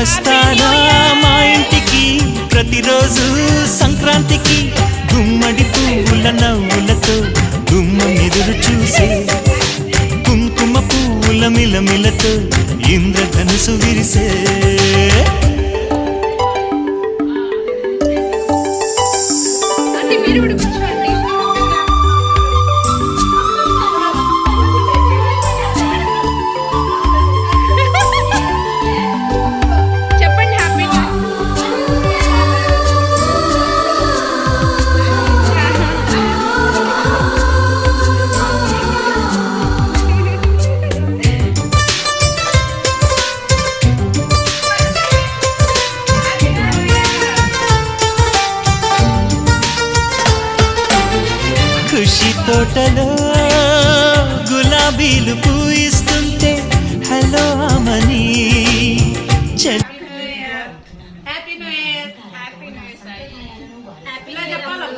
వస్తానా మా ఇంటికి ప్రతిరోజు సంక్రాంతికి గుమ్మడి పువ్వుల నవ్వులతో గుమ్మం ఎదురు చూసే కుంకుమ పువ్వుల మిలమిలతో ఇంద్రధనుసు విరిసే ఖుషి తోటలో గులాబీలు పూయిస్తుంటే హలో అమని happy new year happy new year చెప్పాలి